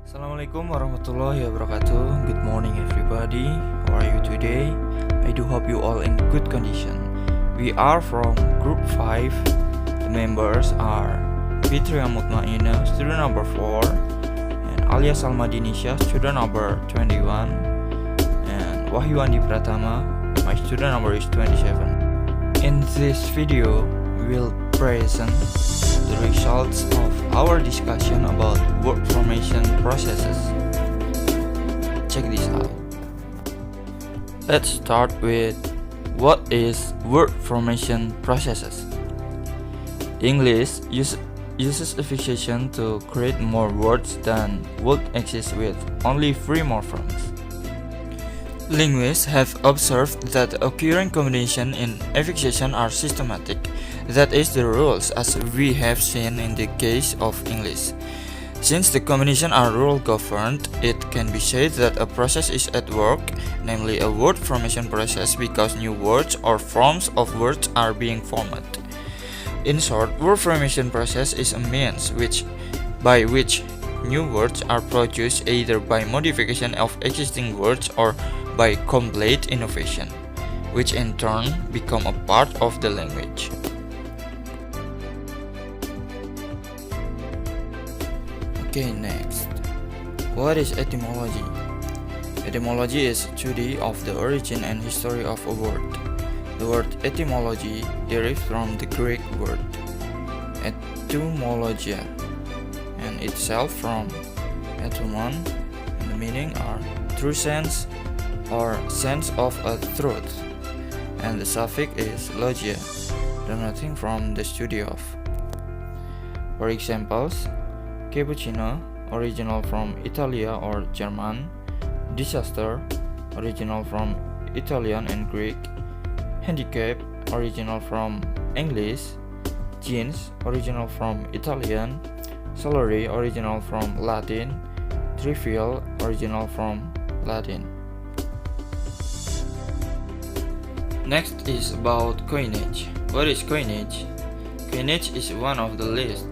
Assalamualaikum warahmatullahi wabarakatuh. Good morning everybody. How are you today? I do hope you all in good condition. We are from group 5. The members are Fitria Mutmaina, student number 4, and Alia Salmadinisha, student number 21, and Wahyu Andi Pratama, my student number is 27. In this video, we will present the results of our discussion about word formation processes. Check this out. Let's start with what is word formation processes. English uses affixation to create more words than would exist with only 3 morphemes. Linguists have observed that occurring combinations in affixation are systematic. That is the rules as we have seen in the case of English. Since the combinations are rule governed, it can be said that a process is at work, namely a word formation process, because new words or forms of words are being formed. In short, word formation process is a means by which new words are produced either by modification of existing words or by complete innovation, which in turn become a part of the language. Okay, next. What is etymology? Etymology is a study of the origin and history of a word. The word etymology derives from the Greek word etymologia, and itself from etymon, and the meaning are true sense or sense of a truth, and the suffix is logia, denoting from the study of. For examples, cappuccino, original from Italia or German; disaster, original from Italian and Greek; handicap, original from English; jeans, original from Italian; salary, original from Latin; trivial, original from Latin. Next is about coinage. What is coinage? Coinage is one of the least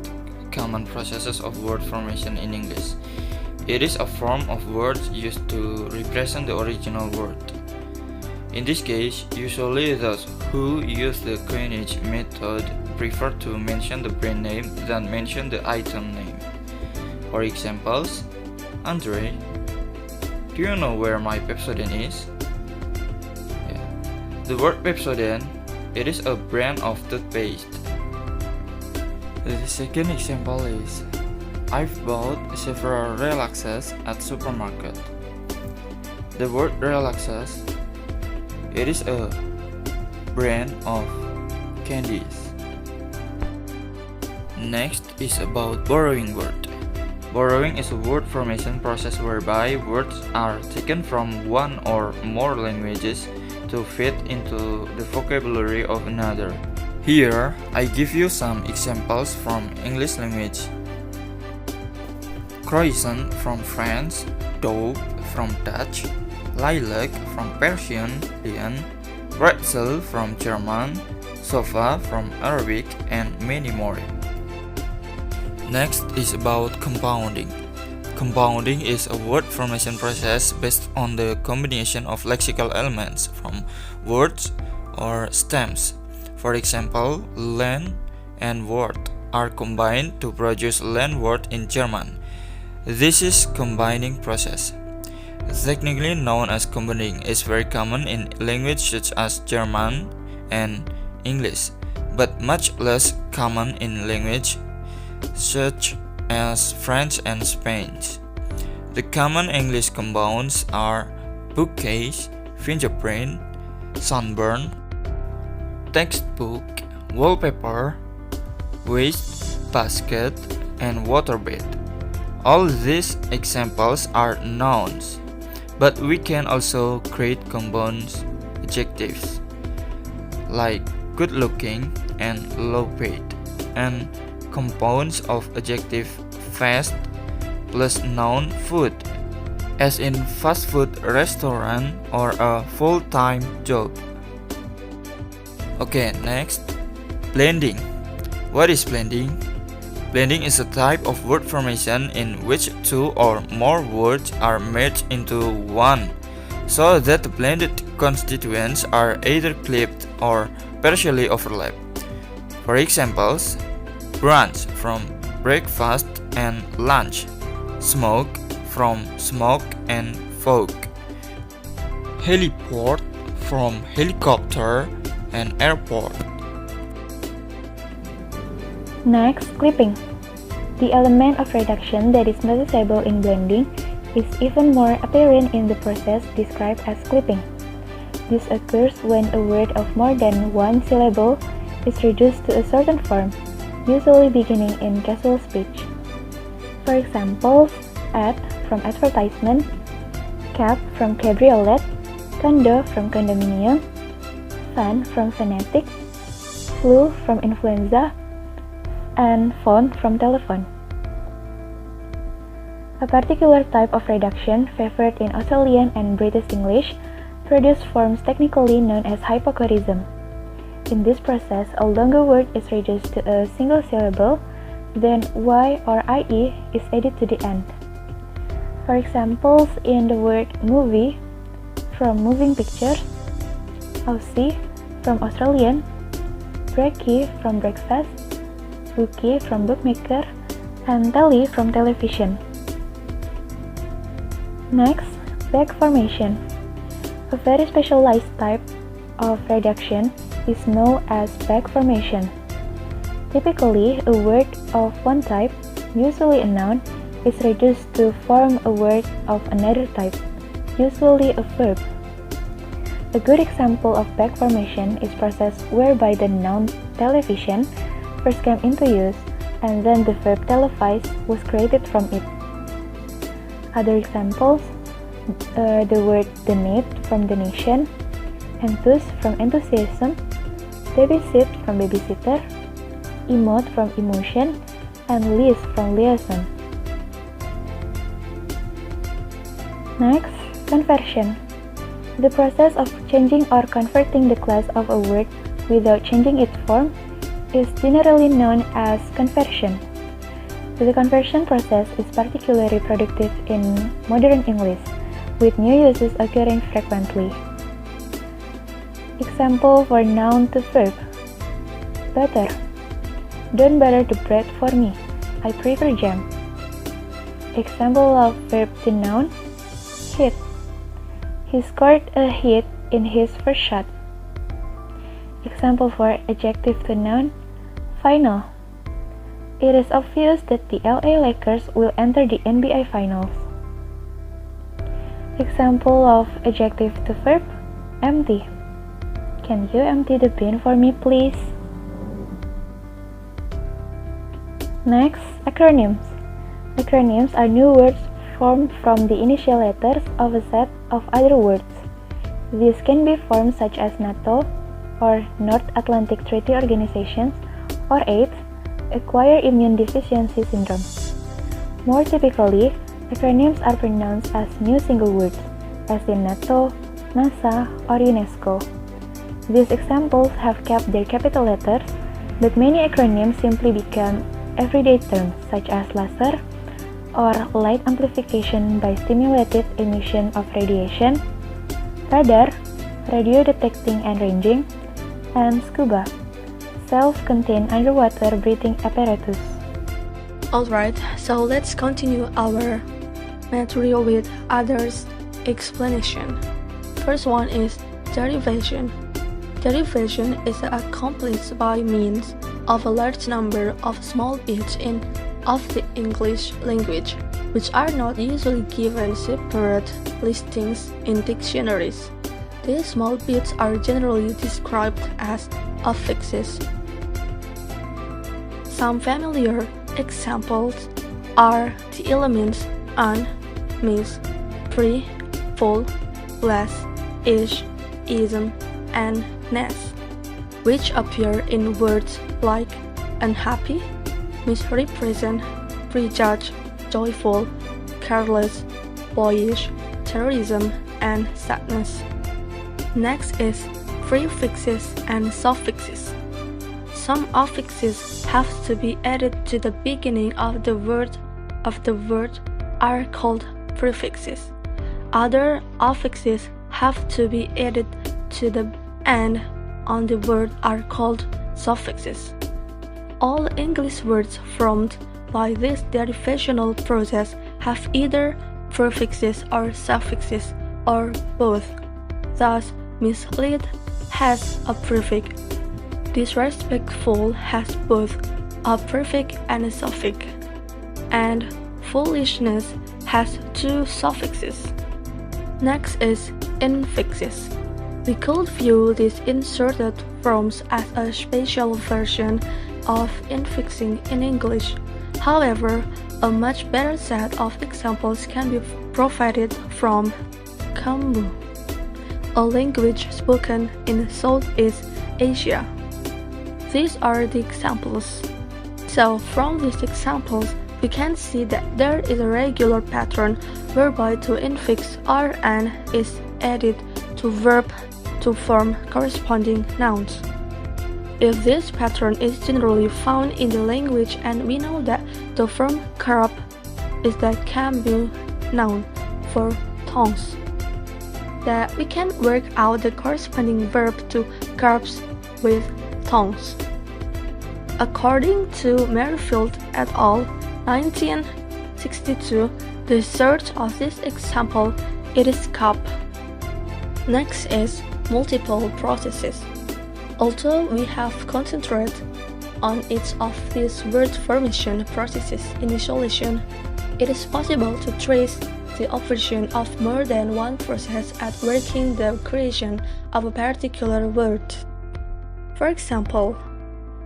common processes of word formation in English. It is a form of words used to represent the original word. In this case, usually those who use the coinage method prefer to mention the brand name than mention the item name. For examples, Andre, do you know where my Pepsodent is? The word Pepsodent, it is a brand of toothpaste. The second example is, I've bought several relaxes at supermarket. The word relaxes, it is a brand of candies. Next is about borrowing word. Borrowing is a word formation process whereby words are taken from one or more languages to fit into the vocabulary of another. Here, I give you some examples from English language. Croissant from French, daube from Dutch, lilac from Persian, lian, pretzel from German, sofa from Arabic, and many more. Next is about compounding. Compounding is a word formation process based on the combination of lexical elements from words or stems. For example, Land and word are combined to produce land word in German. This is combining process. Technically known as combining, is very common in language such as German and English, but much less common in language such as French and Spanish. The common English compounds are bookcase, fingerprint, sunburn, textbook, wallpaper, waste basket, and waterbed. All these examples are nouns, but we can also create compounds adjectives like good looking and low paid, and compounds of adjective fast plus noun food, as in fast food restaurant or a full-time job. Okay, next, blending. What is blending? Blending is a type of word formation in which two or more words are merged into one, so that the blended constituents are either clipped or partially overlapped. For examples, brunch from breakfast and lunch, smoke from smoke and fog, heliport from helicopter and airport. Next, clipping. The element of reduction that is noticeable in blending is even more apparent in the process described as clipping. This occurs when a word of more than one syllable is reduced to a certain form, usually beginning in casual speech. For example, ad from advertisement, cab from cabriolet, condo from condominium, fan from fanatic, flu from influenza, and phone from telephone. A particular type of reduction favored in Australian and British English produce forms technically known as hypocorism. In this process, a longer word is reduced to a single syllable, then y or ie is added to the end. For examples, in the word movie from moving pictures, Aussie from Australian, brekkie from breakfast, bookie from bookmaker, and telly from television. Next, back formation. A very specialized type of reduction is known as back formation. Typically, a word of one type, usually a noun, is reduced to form a word of another type, usually a verb. A good example of back formation is process whereby the noun television first came into use, and then the verb televise was created from it. Other examples, the word donate from donation, enthuse from enthusiasm, babysit from babysitter, emote from emotion, and liaise from liaison. Next, conversion. The process of changing or converting the class of a word without changing its form is generally known as conversion. The conversion process is particularly productive in modern English, with new uses occurring frequently. Example for noun to verb: butter. Don't butter the bread for me. I prefer jam. Example of verb to noun: hit. He scored a hit in his first shot. Example for adjective to noun: final. It is obvious that the LA Lakers will enter the NBA Finals. Example of adjective to verb: empty. Can you empty the bin for me, please? Next, acronyms. Acronyms are new words formed from the initial letters of a set of other words. These can be forms such as NATO, or North Atlantic Treaty Organization, or AIDS, acquired immune deficiency syndrome. More typically, acronyms are pronounced as new single words, as in NATO, NASA, or UNESCO. These examples have kept their capital letters, but many acronyms simply become everyday terms such as laser, or light amplification by stimulated emission of radiation, radar, radio detecting and ranging, and scuba, self-contained underwater breathing apparatus. Alright, so let's continue our material with others explanation. First one is derivation. Derivation is accomplished by means of a large number of small bits of the English language, which are not usually given separate listings in dictionaries. These small bits are generally described as affixes. Some familiar examples are the elements un, miss, pre, full, less, ish, ism, and ness, which appear in words like unhappy, misrepresent, prejudge, joyful, careless, boyish, terrorism, and sadness. Next is prefixes and suffixes. some affixes have to be added to the beginning of the word are called prefixes. Other affixes have to be added to the end on the word are called suffixes. All English words formed by this derivational process have either prefixes or suffixes or both. Thus, mislead has a prefix. Disrespectful has both a prefix and a suffix. And foolishness has two suffixes. Next is infixes. We could view these inserted forms as a special version of infixing in English. However, a much better set of examples can be provided from Khmer, a language spoken in Southeast Asia. These are the examples. So, from these examples, we can see that there is a regular pattern whereby to infix rn is added to verb to form corresponding nouns. If this pattern is generally found in the language and we know that the form carp is the Khmer noun for tongues, that we can work out the corresponding verb to carps with tongues. According to Merrifield et al., 1962, the search of this example, it is cup. Next is multiple processes. Although we have concentrated on each of these word formation processes in isolation, it is possible to trace the operation of more than one process at working the creation of a particular word. For example,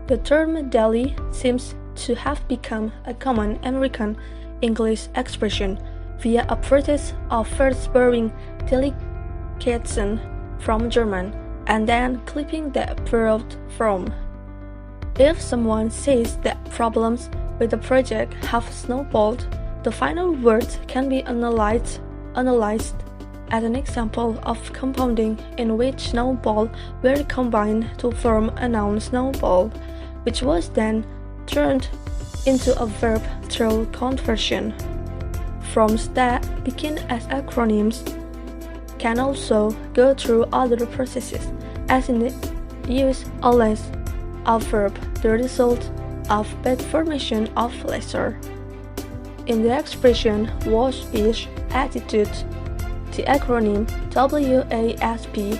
the term deli seems to have become a common American English expression via a process of first borrowing delicatessen from German and then clipping the borrowed form. If someone says that problems with the project have snowballed, the final words can be analyzed as an example of compounding in which snowball were combined to form a noun snowball, which was then turned into a verb through conversion. Forms that begin as acronyms can also go through other processes, as in the use always of verb, the result of bad formation of lesser. In the expression waspish attitude, the acronym WASP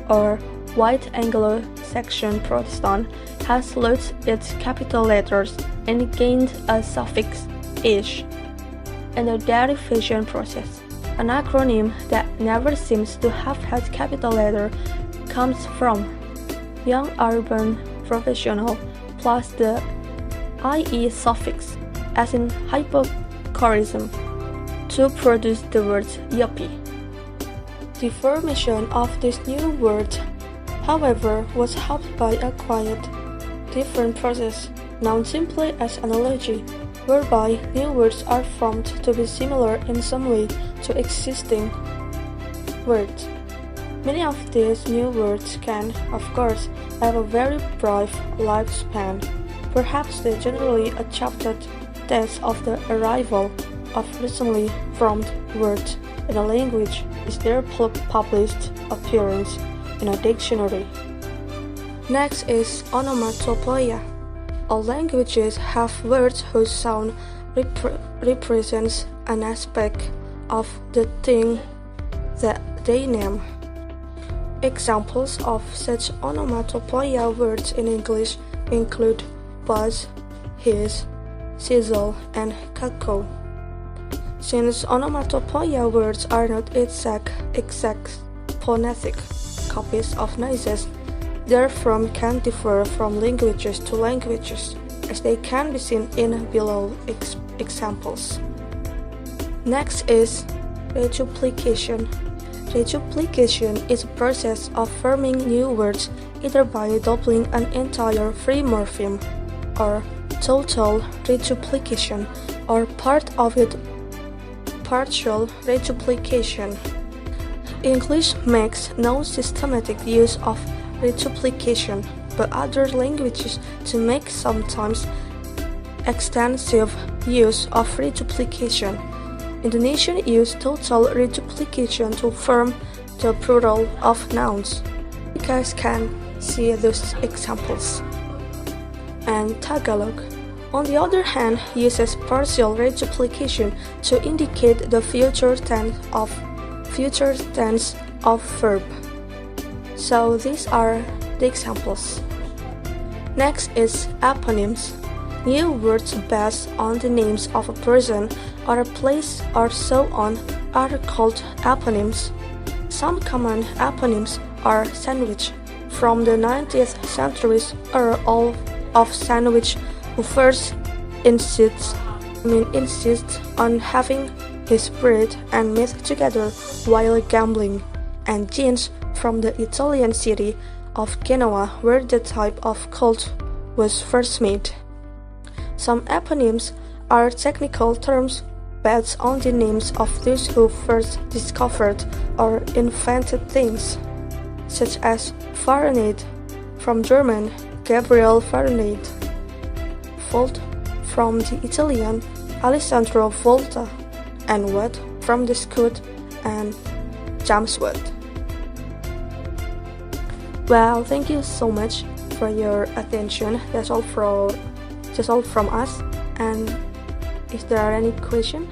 or White Anglo-Saxon Protestant has lost its capital letters and gained a suffix ish. In the derivation process, an acronym that never seems to have had capital letter comes from young urban professional plus the IE suffix, as in hypocorism, to produce the word yuppie. The formation of this new word, however, was helped by a quite different process, known simply as analogy, whereby new words are formed to be similar in some way to existing words. Many of these new words can, of course, have a very brief lifespan. Perhaps they generally accepted death of the arrival of recently formed words in a language is their published appearance in a dictionary. Next is Onomatopoeia. All languages have words whose sound represents an aspect of the thing that they name. Examples of such onomatopoeia words in English include buzz, hiss, sizzle, and cackle. Since onomatopoeia words are not exact phonetic copies of noises, their form can differ from languages to languages, as they can be seen in below examples. Next is reduplication. Reduplication is a process of forming new words either by doubling an entire free morpheme, or total reduplication, or part of it partial reduplication. English makes no systematic use of reduplication. by other languages to make sometimes extensive use of reduplication. Indonesian use total reduplication to form the plural of nouns. You guys can see those examples. And Tagalog, on the other hand, uses partial reduplication to indicate the future tense of verb. So these are the examples. Next is aponyms. New words based on the names of a person or a place or so on are called aponyms. Some common aponyms are sandwich from the 19th century Earl of Sandwich, who first insists on having his bread and meat together while gambling, and jeans from the Italian city of Genoa, where the type of cult was first made. Some aponyms are technical terms based on the names of those who first discovered or invented things, such as Fahrenheit from German Gabriel Fahrenheit, Volt from the Italian Alessandro Volta, and Watt from the Scot and James Watt. Well, thank you so much for your attention. That's all from us. And if there are any questions,